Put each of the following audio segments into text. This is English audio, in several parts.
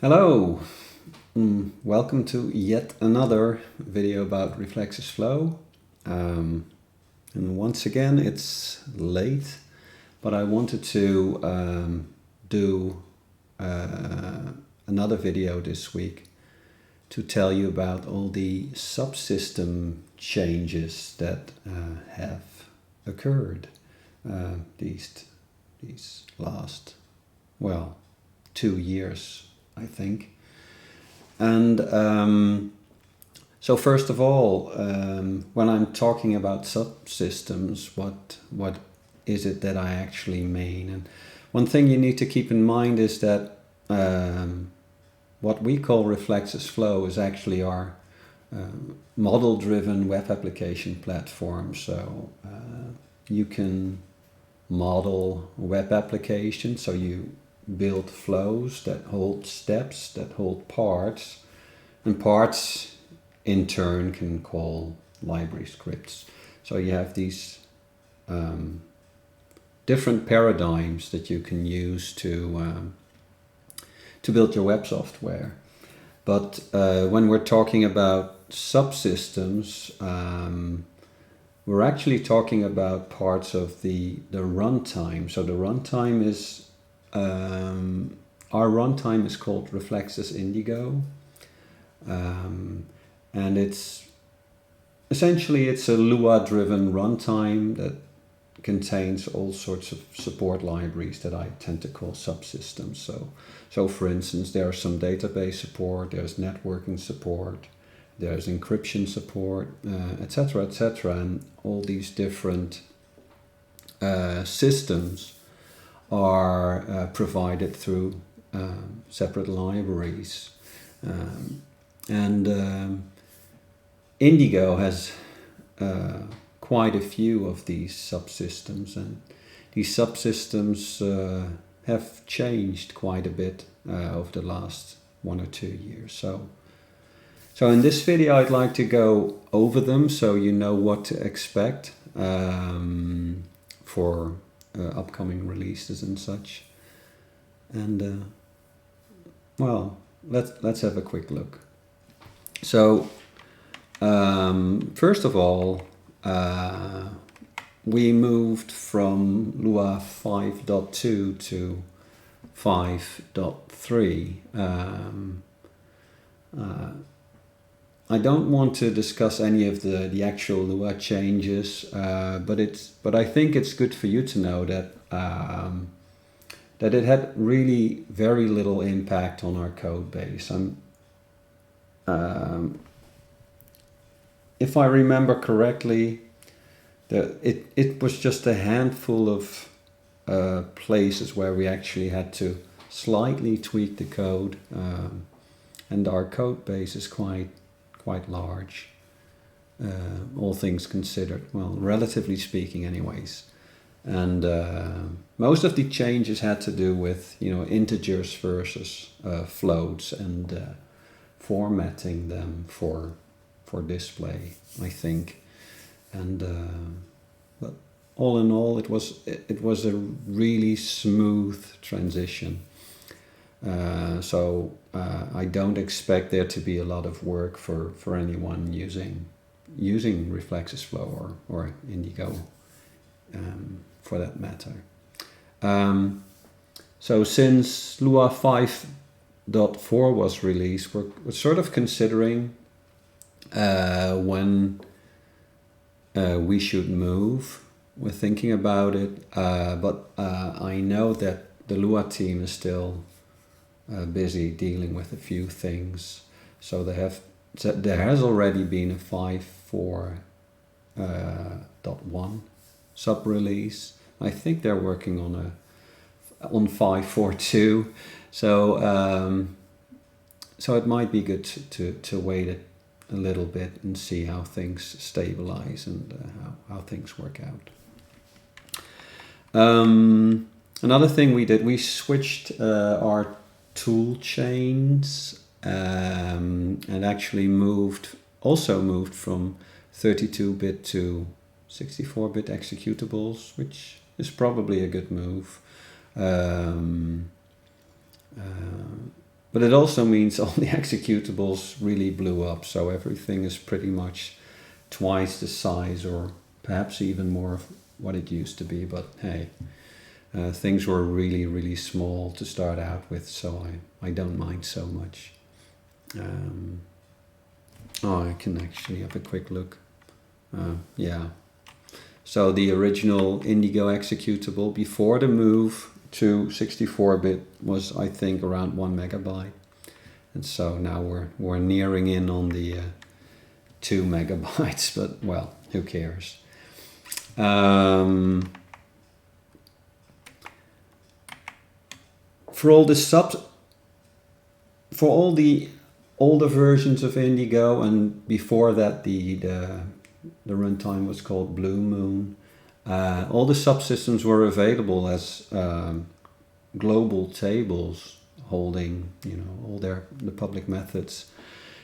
Hello, welcome to yet another video about Reflexis Flow. And once again, it's late, but I wanted to do another video this week to tell you about all the subsystem changes that have occurred these last, 2 years. I think. And so first of all, when I'm talking about subsystems, what is it that I actually mean? And one thing you need to keep in mind is that what we call Reflexis Flow is actually our model-driven web application platform. So you can model a web application, so you build flows that hold steps, that hold parts, and parts in turn can call library scripts. So you have these different paradigms that you can use to build your web software. But when we're talking about subsystems, we're actually talking about parts of the runtime. So the runtime is our runtime is called Reflexis Indigo, and it's essentially a Lua-driven runtime that contains all sorts of support libraries that I tend to call subsystems. So for instance, there's some database support, there's networking support, there's encryption support, etc., and all these different systems are provided through separate libraries. Indigo has quite a few of these subsystems, and these subsystems have changed quite a bit over the last 1 or 2 years. So in this video I'd like to go over them so you know what to expect for upcoming releases and such. And let's have a quick look. So first of all, we moved from Lua 5.2 to 5.3. I don't want to discuss any of the actual Lua changes, but I think it's good for you to know that it had really very little impact on our code base. If I remember correctly, it was just a handful of places where we actually had to slightly tweak the code, and our code base is quite large, all things considered, relatively speaking anyways. And most of the changes had to do with integers versus floats and formatting them for display, I think. And but all in all, it was a really smooth transition. So I don't expect there to be a lot of work for anyone using Reflexis Flow or Indigo, for that matter. So since Lua 5.4 was released, we're sort of considering when we should move. We're thinking about it, but I know that the Lua team is still busy dealing with a few things. So there has already been a 5.4.1 sub-release. I think they're working on 5.4.2. So it might be good to wait a little bit and see how things stabilize and how things work out. Another thing we did, we switched our tool chains and actually moved from 32-bit to 64-bit executables, which is probably a good move. but it also means all the executables really blew up. So everything is pretty much twice the size, or perhaps even more of what it used to be. But hey, things were really, really small to start out with, so I don't mind so much. I can actually have a quick look. Yeah. So the original Indigo executable before the move to 64-bit was, I think, around 1 megabyte. And so now we're nearing in on the 2 megabytes, but well, who cares? For all the older versions of Indigo, and before that the runtime was called Blue Moon, all the subsystems were available as global tables holding, all the public methods.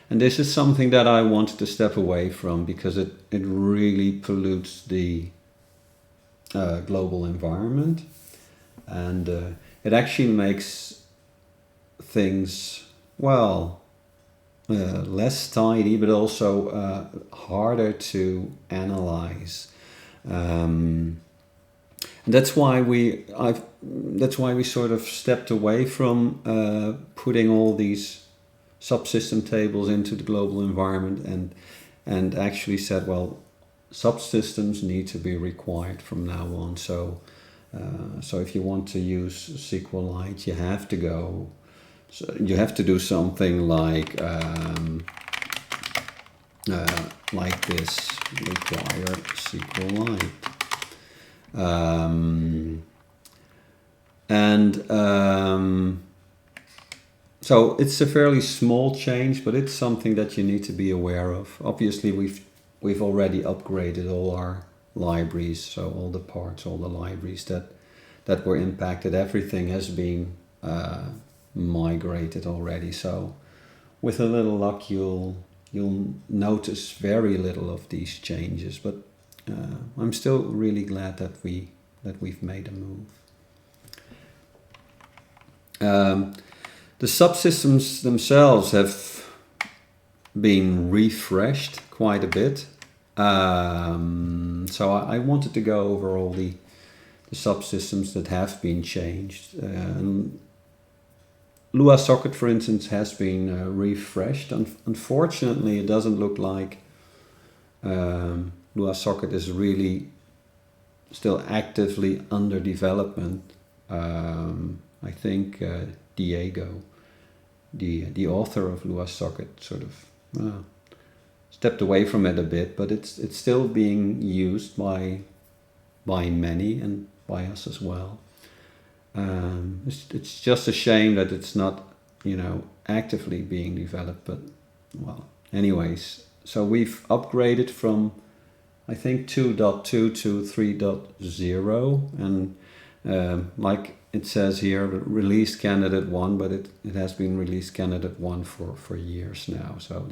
And this is something that I wanted to step away from, because it really pollutes the global environment, and it actually makes things, well, less tidy, but also harder to analyze. That's why we sort of stepped away from putting all these subsystem tables into the global environment, and actually said, well, subsystems need to be required from now on. So if you want to use SQLite, you have to go. So you have to do something like this: require SQLite. So it's a fairly small change, but it's something that you need to be aware of. Obviously, we've already upgraded all our libraries, so all the parts, all the libraries that were impacted, everything has been migrated already. So with a little luck, you'll notice very little of these changes. But I'm still really glad that we've made a move. The subsystems themselves have been refreshed quite a bit. So I wanted to go over all the subsystems that have been changed. LuaSocket, for instance, has been refreshed. Unfortunately, it doesn't look like LuaSocket is really still actively under development. I think Diego, the author of LuaSocket, sort of stepped away from it a bit, but it's still being used by many, and by us as well. It's just a shame that it's not, actively being developed. But well, anyways, so we've upgraded from, I think, 2.2 to 3.0, and like it says here, release candidate 1, but it has been release candidate 1 for years now. So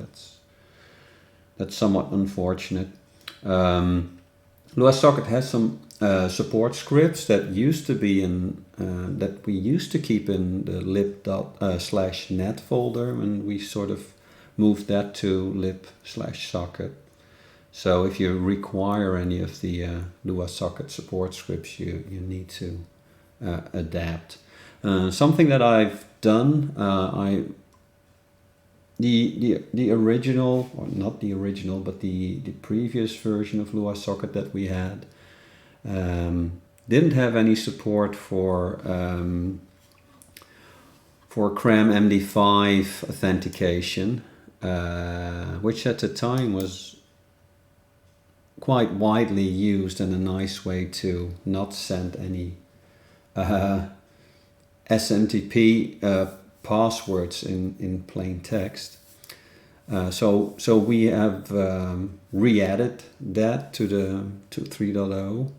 that's somewhat unfortunate. LuaSocket has some support scripts that used to be that we used to keep in the lib/net folder, and we sort of moved that to lib/socket. So if you require any of the LuaSocket support scripts, you need to adapt. Something that I've done, the original, or not the original, but the previous version of LuaSocket that we had didn't have any support for CRAM MD5 authentication, which at the time was quite widely used and a nice way to not send any SMTP passwords in plain text. So we have re-added that to 3.0,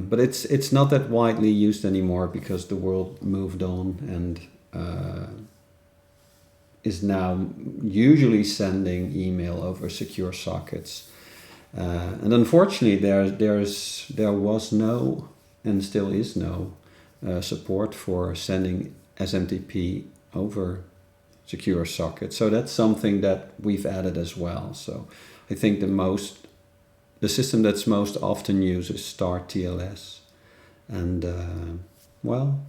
but it's not that widely used anymore, because the world moved on and is now usually sending email over secure sockets. And unfortunately, there was no, and still is no, support for sending SMTP over secure socket. So that's something that we've added as well. So I think the system that's most often used is Start TLS, and well,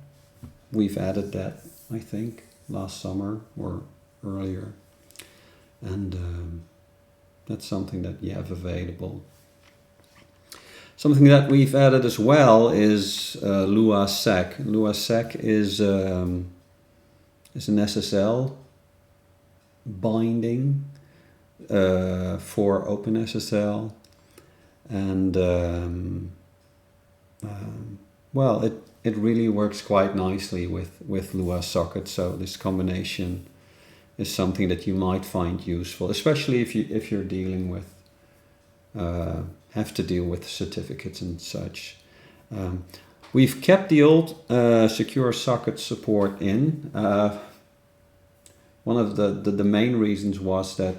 we've added that, I think, last summer or earlier, and that's something that you have available. Something that we've added as well is LuaSec. LuaSec is an SSL binding for OpenSSL, and well, it really works quite nicely with LuaSocket. So this combination is something that you might find useful, especially if you're dealing with have to deal with certificates and such. We've kept the old secure socket support in. One of the main reasons was that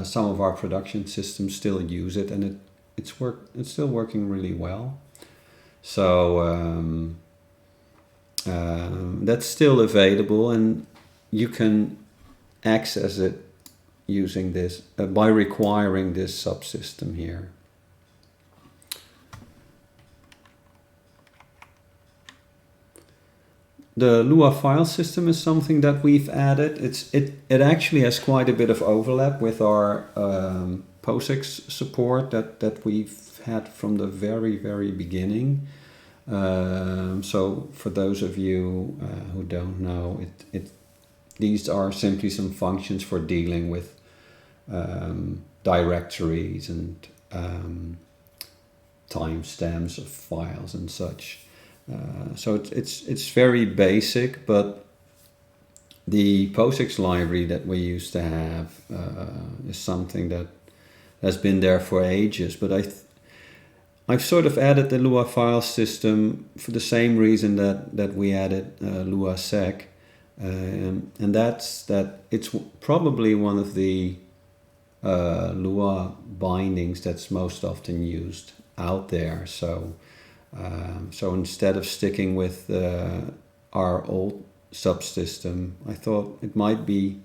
some of our production systems still use it, and it's still working really well. So that's still available, and you can access it using this by requiring this subsystem here. The Lua File System is something that we've added. It actually has quite a bit of overlap with our POSIX support that we've had from the very beginning. So for those of you who don't know, these are simply some functions for dealing with directories and timestamps of files and such. So it's very basic, but the POSIX library that we used to have is something that has been there for ages. But I've sort of added the Lua File System for the same reason that we added LuaSec, and that's that it's probably one of the Lua bindings that's most often used out there. So instead of sticking with our old subsystem, I thought it might be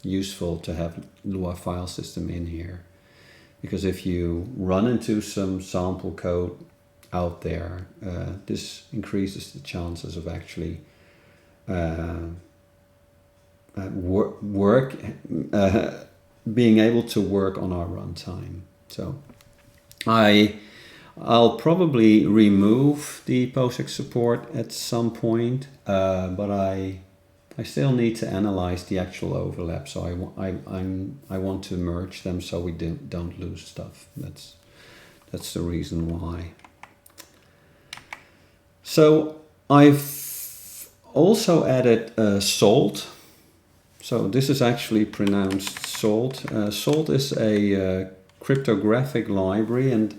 useful to have Lua File System in here, because if you run into some sample code out there, this increases the chances of actually being able to work on our runtime. So I'll probably remove the POSIX support at some point, but I still need to analyze the actual overlap. So I want to merge them so we don't lose stuff. That's the reason why. So I've also added Salt. So this is actually pronounced Salt. Salt is a cryptographic library, and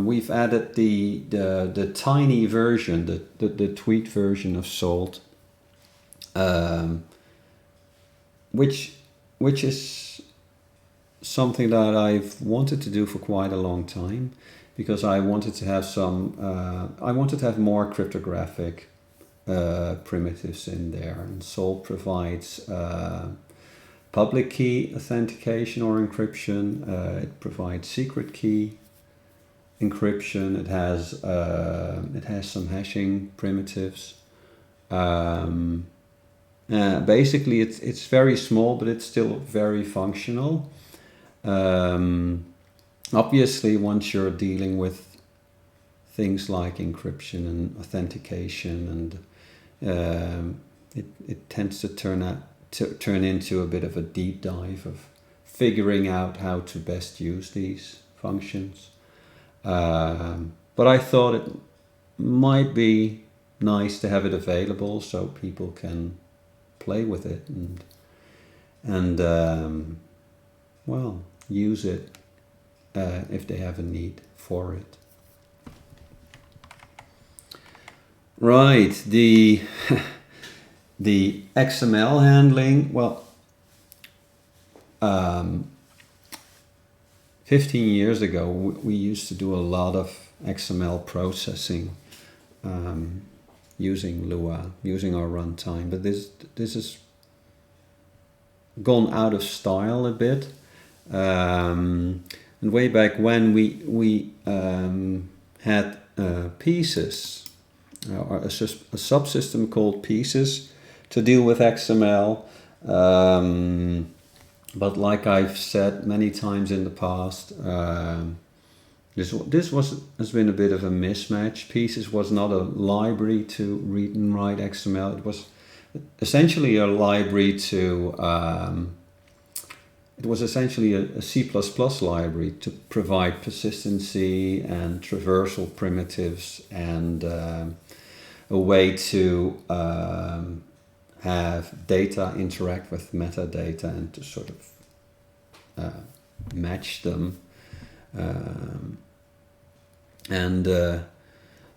we've added the tiny version, the tweet version of Salt, which is something that I've wanted to do for quite a long time, because I wanted to have more cryptographic primitives in there, and Salt provides public key authentication or encryption. It provides secret key encryption. It has some hashing primitives. Basically, it's very small, but it's still very functional. Obviously, once you're dealing with things like encryption and authentication, and it tends to turn into a bit of a deep dive of figuring out how to best use these functions. But I thought it might be nice to have it available so people can play with it and well, use it if they have a need for it. Right, the XML handling, well, 15 years ago we used to do a lot of XML processing, using Lua, using our runtime. But this has gone out of style a bit. And way back when we had pieces, or a subsystem called pieces to deal with XML. But like I've said many times in the past, this has been a bit of a mismatch. Pieces was not a library to read and write XML. It was essentially a library to it was essentially a C++ library to provide persistency and traversal primitives and a way to have data interact with metadata and to sort of match them.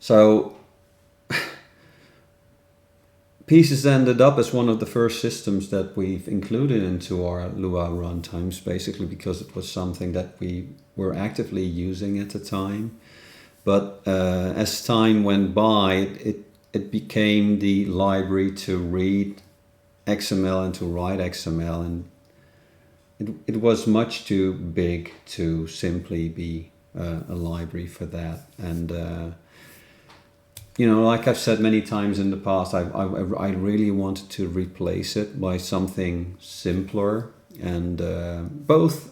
So Pieces ended up as one of the first systems that we've included into our Lua runtimes, basically because it was something that we were actively using at the time. But as time went by, it became the library to read XML and to write XML, and it was much too big to simply be a library for that. And you know, like I've said many times in the past, I really wanted to replace it by something simpler, and both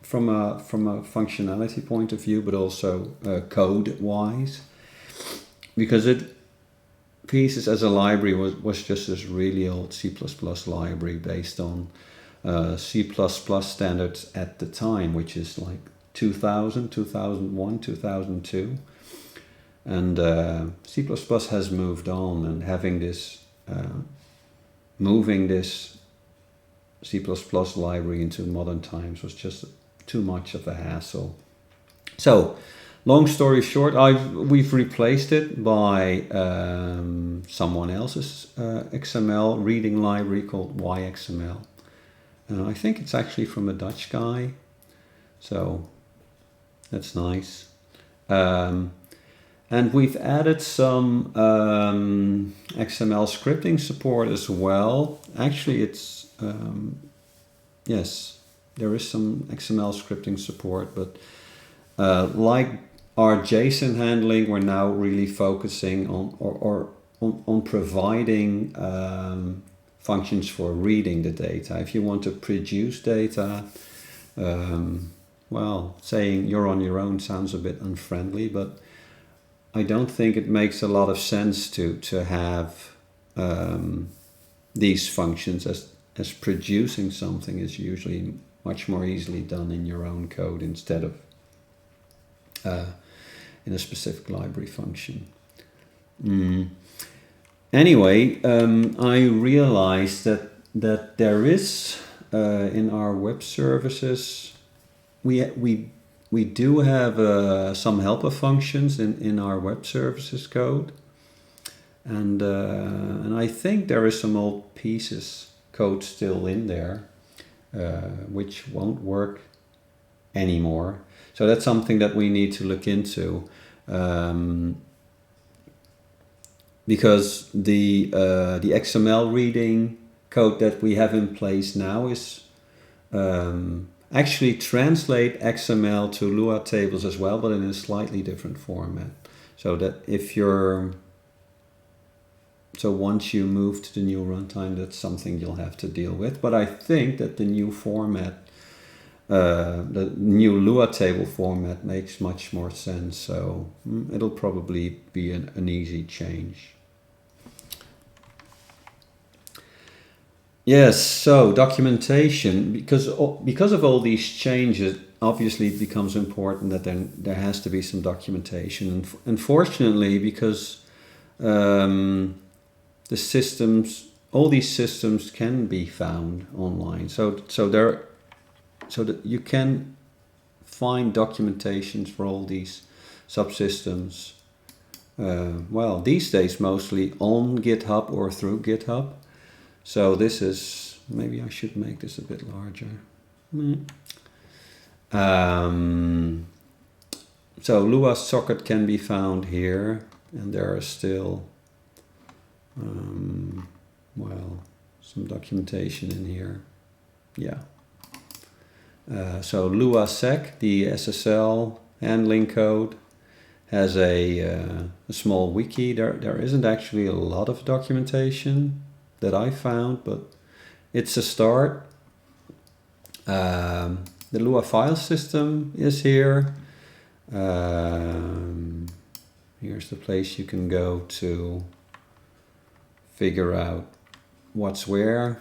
from a functionality point of view, but also code-wise, because Pieces as a library was just this really old C++ library based on C++ standards at the time, which is like 2000, 2001, 2002. And C++ has moved on, and having this, moving this C++ library into modern times was just too much of a hassle. So, long story short, we've replaced it by someone else's XML reading library called YXML. I think it's actually from a Dutch guy, so that's nice. And we've added some XML scripting support as well. Actually, it's, yes, there is some XML scripting support, but like our JSON handling, we're now really focusing on providing functions for reading the data. If you want to produce data, well, saying you're on your own sounds a bit unfriendly, but I don't think it makes a lot of sense to have these functions, as producing something is usually much more easily done in your own code instead of in a specific library function. Anyway, I realized that there is in our web services, we do have some helper functions in our web services code, and I think there is some old Pieces code still in there, which won't work anymore. So that's something that we need to look into, because the XML reading code that we have in place now is actually translate XML to Lua tables as well, but in a slightly different format. So that once you move to the new runtime, that's something you'll have to deal with. But I think that the new format, the new Lua table format, makes much more sense. So it'll probably be an easy change. Yes, so documentation, because of all these changes, obviously it becomes important that there has to be some documentation. And unfortunately, because the systems, all these systems can be found online, so that you can find documentations for all these subsystems. Well, these days mostly on GitHub or through GitHub. So this is, maybe I should make this a bit larger. So LuaSocket can be found here, and there are still Well, some documentation in here. Yeah. So LuaSec, the SSL handling code, has a small wiki. There isn't actually a lot of documentation that I found, but it's a start. The Lua File System is here. Here's the place you can go to figure out what's where.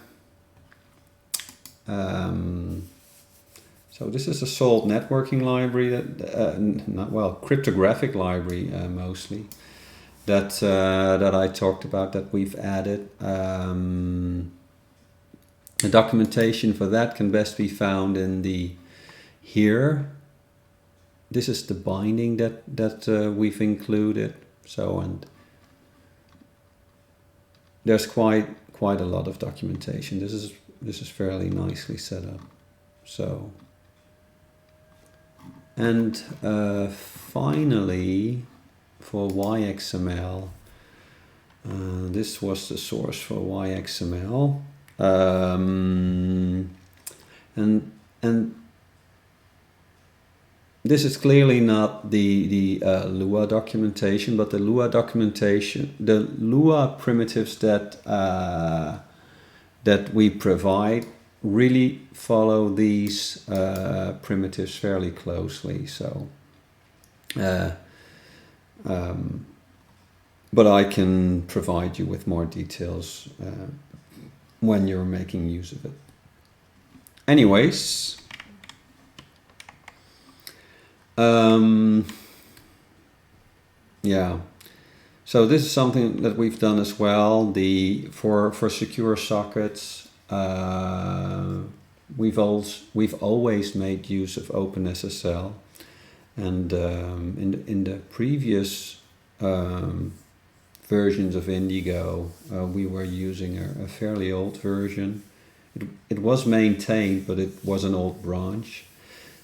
So this is a salt networking library that, cryptographic library mostly that I talked about, that we've added. The documentation for that can best be found in here. This is the binding that we've included. So, and there's quite a lot of documentation. This is fairly nicely set up. So, and finally, for YXML, this was the source for YXML, and this is clearly not the Lua documentation, but the Lua documentation, the Lua primitives that we provide really follow these primitives fairly closely. So, but I can provide you with more details when you're making use of it. Anyways. Yeah, so this is something that we've done as well. For secure sockets, we've always made use of OpenSSL, and in the previous versions of Indigo, we were using a fairly old version. It was maintained, but it was an old branch.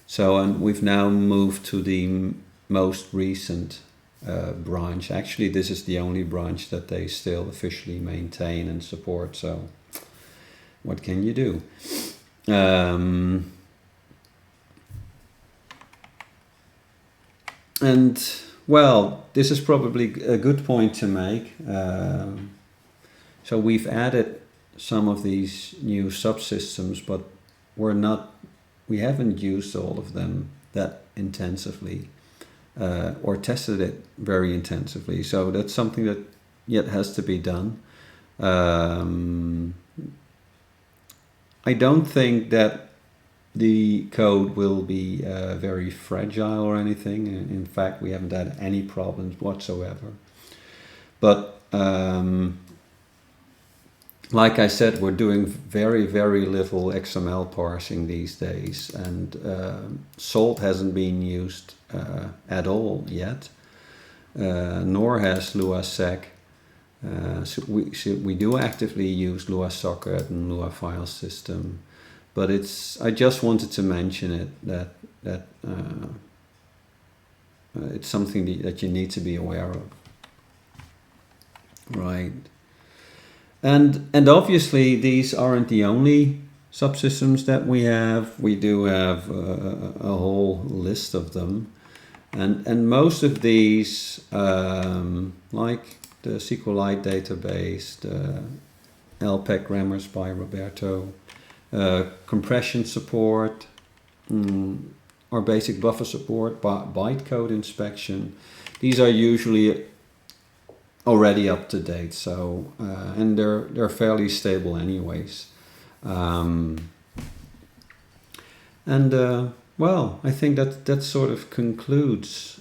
So, and we've now moved to the most recent branch. Actually, this is the only branch that they still officially maintain and support. So, what can you do? And, well, this is probably a good point to make. So we've added some of these new subsystems, but we haven't used all of them that intensively or tested it very intensively. So that's something that yet has to be done. I don't think that the code will be very fragile or anything. In fact, we haven't had any problems whatsoever. But like I said, we're doing very, very little XML parsing these days, and Salt hasn't been used at all yet, nor has LuaSec. So we do actively use LuaSocket and Lua File System, but I just wanted to mention it, that it's something that you need to be aware of, right? And obviously these aren't the only subsystems that we have. We do have a whole list of them, and most of these, like the SQLite database, the LPEC grammars by Roberto, compression support, or basic buffer support, bytecode inspection, these are usually already up to date, so and they're fairly stable anyways, and well, I think that sort of concludes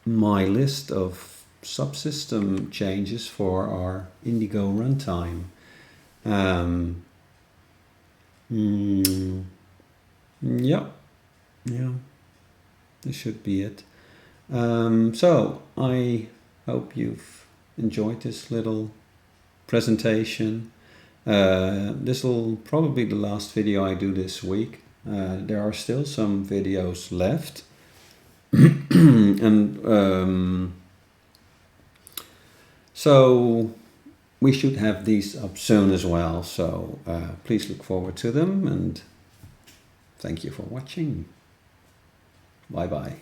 my list of subsystem changes for our Indigo runtime. Yeah, this should be it. So I hope you've enjoyed this little presentation. This will probably be the last video I do this week. There are still some videos left. And So we should have these up soon as well. So please look forward to them, and thank you for watching. Bye bye.